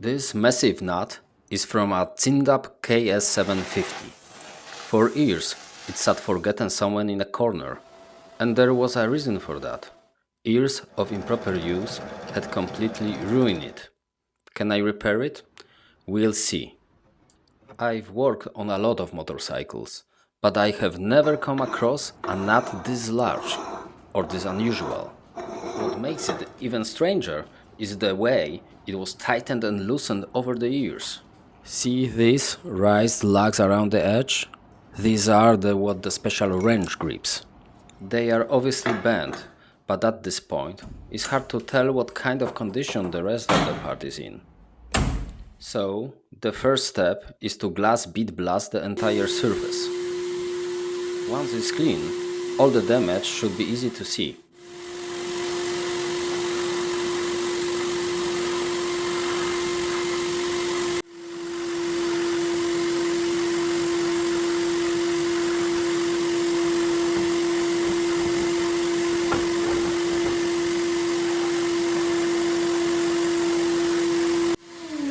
This massive nut is from a Zündapp KS 750. For years it sat forgotten somewhere in a corner, and there was a reason for that. Years of improper use had completely ruined it. Can I repair it? We'll see. I've worked on a lot of motorcycles, but I have never come across a nut this large or this unusual. What makes it even stranger is the way it was tightened and loosened over the years. See these raised lugs around the edge? These are the special wrench grips. They are obviously bent, but at this point, it's hard to tell what kind of condition the rest of the part is in. So, the first step is to glass-bead blast the entire surface. Once it's clean, all the damage should be easy to see.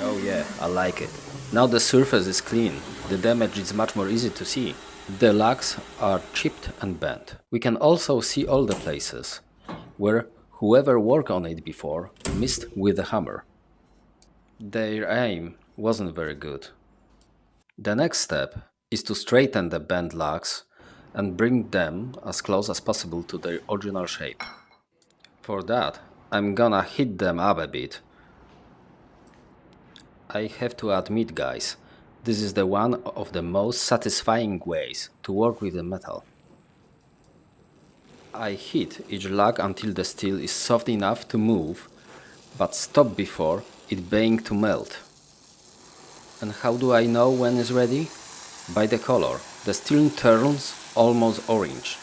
Oh yeah, I like it. Now the surface is clean, the damage is much more easy to see. The lugs are chipped and bent. We can also see all the places where whoever worked on it before missed with the hammer. Their aim wasn't very good. The next step is to straighten the bent lugs and bring them as close as possible to their original shape. For that, I'm gonna hit them up a bit. I have to admit, guys, this is the one of the most satisfying ways to work with the metal. I hit each lug until the steel is soft enough to move, but stop before it beginning to melt. And how do I know when it's ready? By the color. The steel turns almost orange.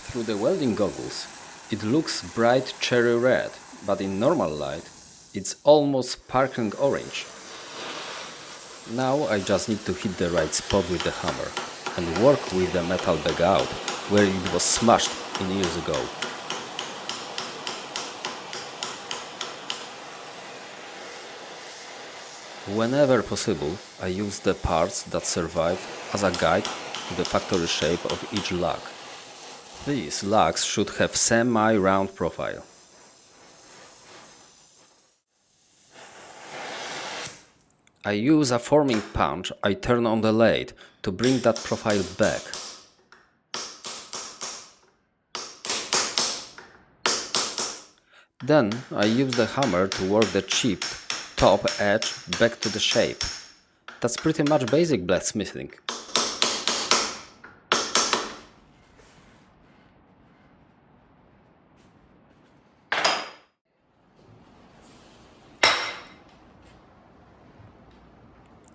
Through the welding goggles, it looks bright cherry red, but in normal light, it's almost sparkling orange. Now I just need to hit the right spot with the hammer and work with the metal bag out where it was smashed in years ago. Whenever possible, I use the parts that survived as a guide to the factory shape of each lug. These lugs should have semi-round profile. I use a forming punch I turn on the lathe to bring that profile back. Then I use the hammer to work the chipped top edge back to the shape. That's pretty much basic blacksmithing.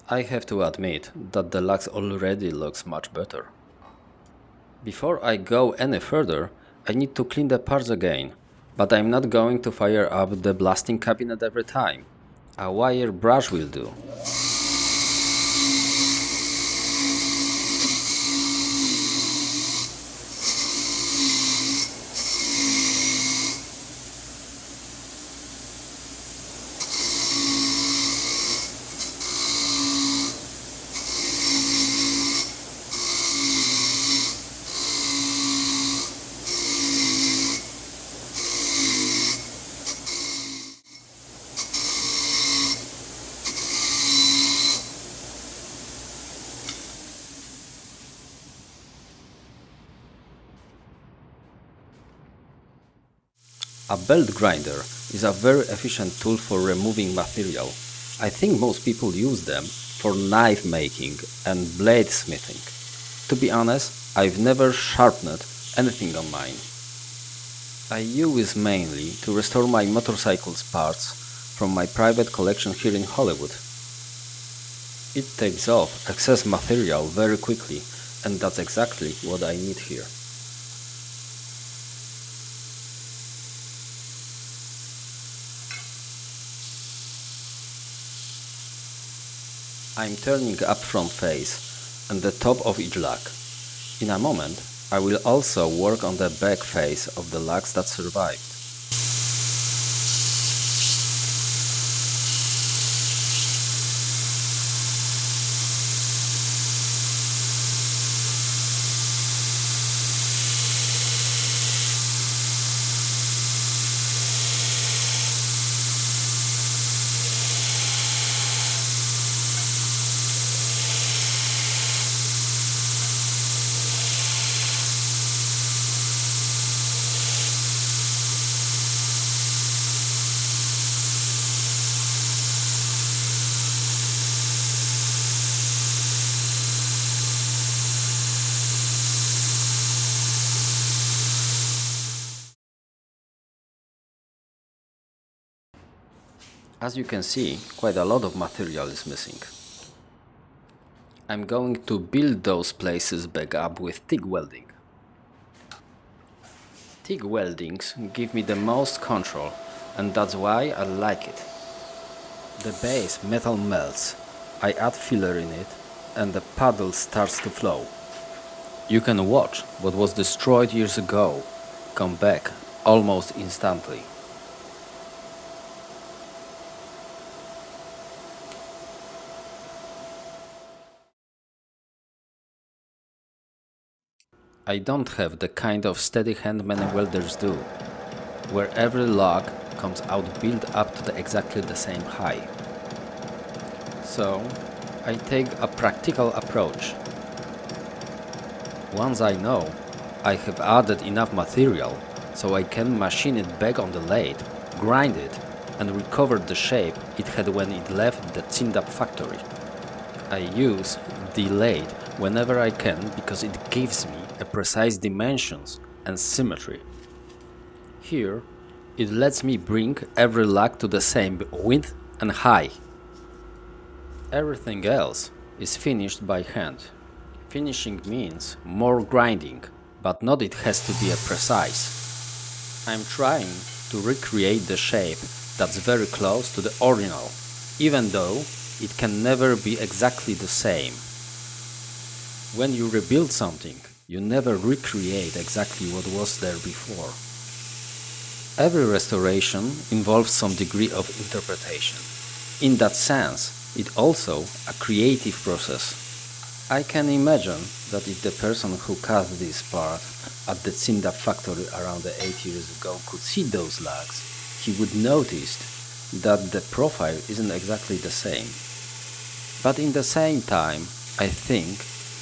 I have to admit that the lugs already looks much better. Before I go any further, I need to clean the parts again, but I'm not going to fire up the blasting cabinet every time. A wire brush will do. A belt grinder is a very efficient tool for removing material. I think most people use them for knife making and blade smithing. To be honest, I've never sharpened anything on mine. I use it mainly to restore my motorcycle's parts from my private collection here in Hollywood. It takes off excess material very quickly, and that's exactly what I need here. I'm turning up front face and the top of each lug. In a moment, I will also work on the back face of the lugs that survived. As you can see, quite a lot of material is missing. I'm going to build those places back up with TIG welding. TIG weldings give me the most control, and that's why I like it. The base metal melts, I add filler in it, and the paddle starts to flow. You can watch what was destroyed years ago come back almost instantly. I don't have the kind of steady hand many welders do, where every lug comes out built up to exactly the same height. So, I take a practical approach. Once I know I have added enough material so I can machine it back on the lathe, grind it, and recover the shape it had when it left the Zündapp factory. I use the lathe whenever I can because it gives me a precise dimensions and symmetry. Here, it lets me bring every lug to the same width and height. Everything else is finished by hand. Finishing means more grinding, but not it has to be a precise. I'm trying to recreate the shape that's very close to the original, even though it can never be exactly the same. When you rebuild something, you never recreate exactly what was there before. Every restoration involves some degree of interpretation. In that sense, it's also a creative process. I can imagine that if the person who cast this part at the Zündapp factory around 8 years ago could see those lugs, he would notice that the profile isn't exactly the same. But in the same time, I think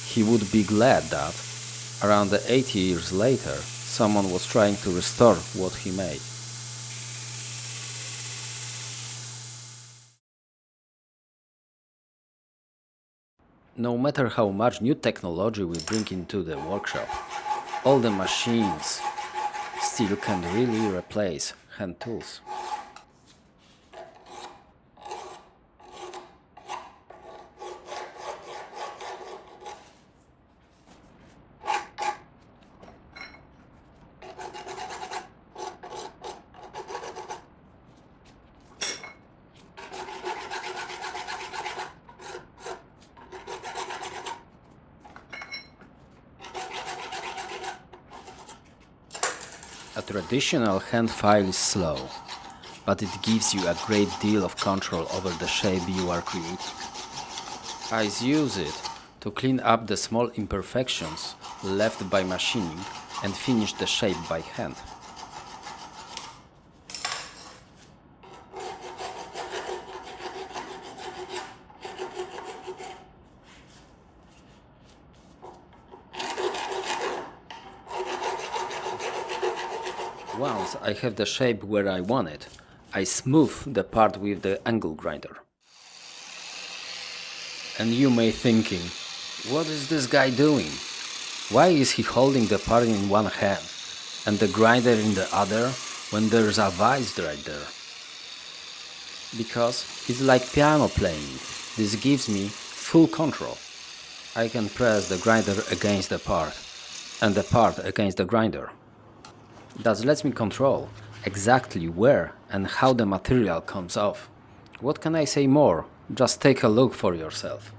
he would be glad that, around 8 years later, someone was trying to restore what he made. No matter how much new technology we bring into the workshop, all the machines still can't really replace hand tools. A traditional hand file is slow, but it gives you a great deal of control over the shape you are creating. I use it to clean up the small imperfections left by machining and finish the shape by hand. Once I have the shape where I want it, I smooth the part with the angle grinder. And you may thinking, what is this guy doing? Why is he holding the part in one hand and the grinder in the other when there's a vice right there? Because it's like piano playing. This gives me full control. I can press the grinder against the part and the part against the grinder. That lets me control exactly where and how the material comes off. What can I say more? Just take a look for yourself.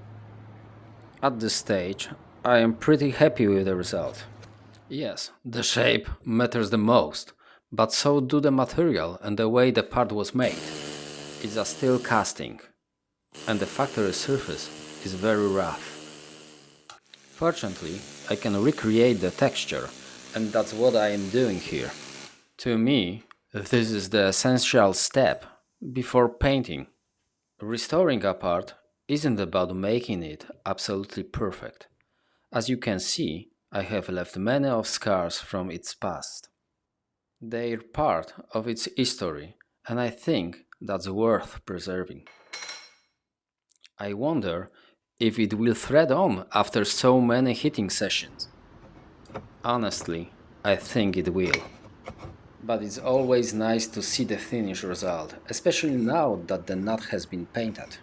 At this stage, I am pretty happy with the result. Yes, the shape matters the most, but so do the material and the way the part was made. It's a steel casting, and the factory surface is very rough. Fortunately, I can recreate the texture, and that's what I am doing here. To me, this is the essential step before painting. Restoring a part isn't about making it absolutely perfect. As you can see, I have left many of scars from its past. They're part of its history, and I think that's worth preserving. I wonder if it will thread on after so many hitting sessions. Honestly, I think it will. But it's always nice to see the finished result, especially now that the nut has been painted.